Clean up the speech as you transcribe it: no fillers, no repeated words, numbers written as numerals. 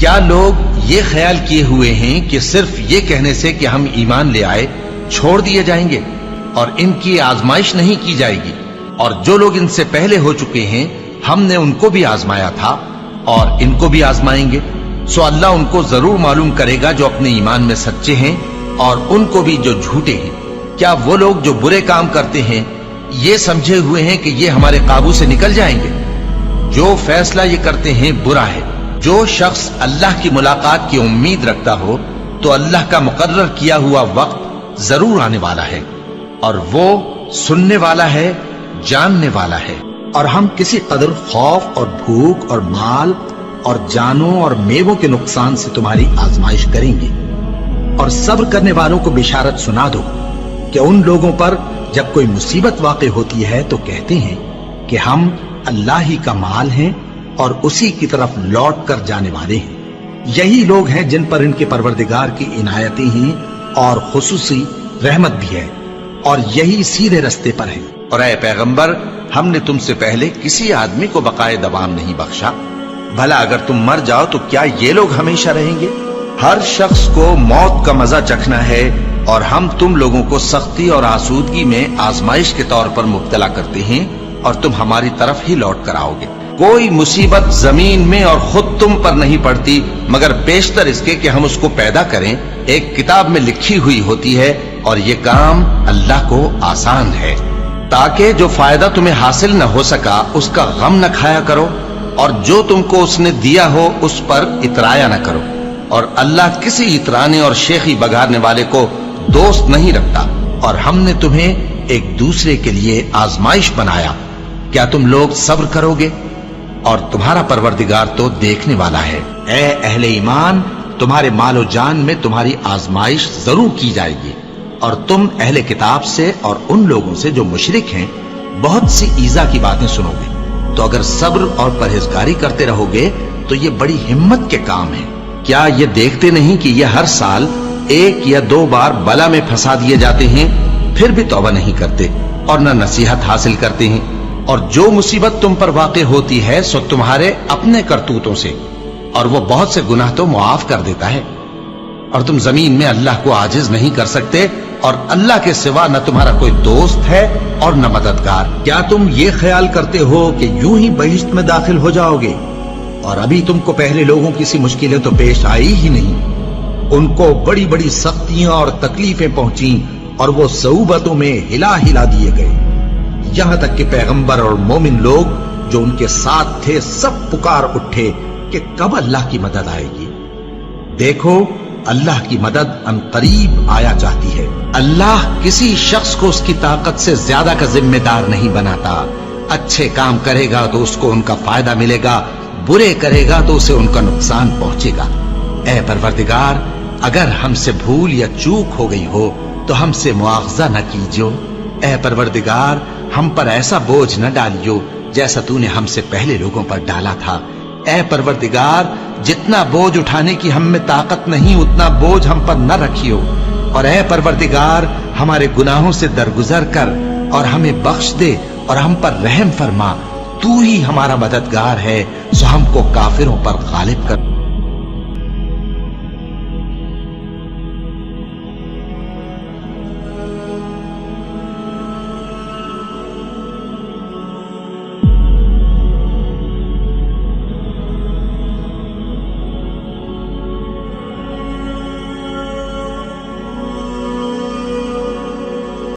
کیا لوگ یہ خیال کیے ہوئے ہیں کہ صرف یہ کہنے سے کہ ہم ایمان لے آئے چھوڑ دیے جائیں گے اور ان کی آزمائش نہیں کی جائے گی؟ اور جو لوگ ان سے پہلے ہو چکے ہیں ہم نے ان کو بھی آزمایا تھا اور ان کو بھی آزمائیں گے، سو اللہ ان کو ضرور معلوم کرے گا جو اپنے ایمان میں سچے ہیں اور ان کو بھی جو جھوٹے ہیں۔ کیا وہ لوگ جو برے کام کرتے ہیں یہ سمجھے ہوئے ہیں کہ یہ ہمارے قابو سے نکل جائیں گے؟ جو فیصلہ یہ کرتے ہیں برا ہے۔ جو شخص اللہ کی ملاقات کی امید رکھتا ہو تو اللہ کا مقرر کیا ہوا وقت ضرور آنے والا ہے، اور وہ سننے والا ہے، جاننے والا ہے۔ اور ہم کسی قدر خوف اور بھوک اور مال اور جانوں اور میووں کے نقصان سے تمہاری آزمائش کریں گے، اور صبر کرنے والوں کو بشارت سنا دو کہ ان لوگوں پر جب کوئی مصیبت واقع ہوتی ہے تو کہتے ہیں کہ ہم اللہ ہی کا مال ہیں اور اسی کی طرف لوٹ کر جانے والے ہیں۔ یہی لوگ ہیں جن پر ان کے پروردگار کی عنایتیں ہیں اور خصوصی رحمت بھی ہے، اور یہی سیدھے رستے پر ہیں۔ اور اے پیغمبر، ہم نے تم سے پہلے کسی آدمی کو بقائے دوام نہیں بخشا، بھلا اگر تم مر جاؤ تو کیا یہ لوگ ہمیشہ رہیں گے؟ ہر شخص کو موت کا مزہ چکھنا ہے، اور ہم تم لوگوں کو سختی اور آسودگی میں آزمائش کے طور پر مبتلا کرتے ہیں، اور تم ہماری طرف ہی لوٹ کر آؤ گے۔ کوئی مصیبت زمین میں اور خود تم پر نہیں پڑتی مگر بیشتر اس کے کہ ہم اس کو پیدا کریں ایک کتاب میں لکھی ہوئی ہوتی ہے، اور یہ کام اللہ کو آسان ہے، تاکہ جو فائدہ تمہیں حاصل نہ ہو سکا اس کا غم نہ کھایا کرو، اور جو تم کو اس نے دیا ہو اس پر اترایا نہ کرو۔ اور اللہ کسی اترانے اور شیخی بگارنے والے کو دوست نہیں رکھتا۔ اور ہم نے تمہیں ایک دوسرے کے لیے آزمائش بنایا، کیا تم لوگ صبر کرو گے؟ اور تمہارا پروردگار تو دیکھنے والا ہے۔ اے اہل ایمان، تمہارے مال و جان میں تمہاری آزمائش ضرور کی جائے گی، اور تم اہل کتاب سے اور ان لوگوں سے جو مشرک ہیں بہت سی ایذا کی باتیں سنو گے، تو اگر صبر اور پرہیزگاری کرتے رہو گے تو یہ بڑی ہمت کے کام ہے۔ کیا یہ دیکھتے نہیں کہ یہ ہر سال 1 یا 2 بار بلا میں پھنسا دیے جاتے ہیں، پھر بھی توبہ نہیں کرتے اور نہ نصیحت حاصل کرتے ہیں؟ اور جو مصیبت تم پر واقع ہوتی ہے سو تمہارے اپنے کرتوتوں سے، اور وہ بہت سے گناہ تو معاف کر دیتا ہے۔ اور تم زمین میں اللہ کو عاجز نہیں کر سکتے، اور اللہ کے سوا نہ تمہارا کوئی دوست ہے اور نہ مددگار۔ کیا تم یہ خیال کرتے ہو کہ یوں ہی بہشت میں داخل ہو جاؤ گے؟ اور ابھی تم کو پہلے لوگوں کی سی مشکلیں تو پیش آئی ہی نہیں۔ ان کو بڑی بڑی سختیاں اور تکلیفیں پہنچیں، اور وہ صعوبتوں میں ہلا ہلا دیے گئے، یہاں تک کہ پیغمبر اور مومن لوگ جو ان کے ساتھ تھے سب پکار اٹھے کہ کب اللہ کی مدد آئے گی۔ دیکھو، اللہ کی مدد ان قریب آیا چاہتی ہے۔ اللہ کسی شخص کو اس کی طاقت سے زیادہ کا ذمہ دار نہیں بناتا۔ اچھے کام کرے گا تو اس کو ان کا فائدہ ملے گا، برے کرے گا تو اسے ان کا نقصان پہنچے گا۔ اے پروردگار، اگر ہم سے بھول یا چوک ہو گئی ہو تو ہم سے مواخذہ نہ کیجو۔ اے پروردگار، ہم پر ایسا بوجھ نہ ڈالیو جیسا تو نے ہم سے پہلے لوگوں پر ڈالا تھا۔ اے پروردگار، جتنا بوجھ اٹھانے کی ہم میں طاقت نہیں اتنا بوجھ ہم پر نہ رکھیو، اور اے پروردگار، ہمارے گناہوں سے درگزر کر اور ہمیں بخش دے اور ہم پر رحم فرما۔ تو ہی ہمارا مددگار ہے، سو ہم کو کافروں پر غالب کر۔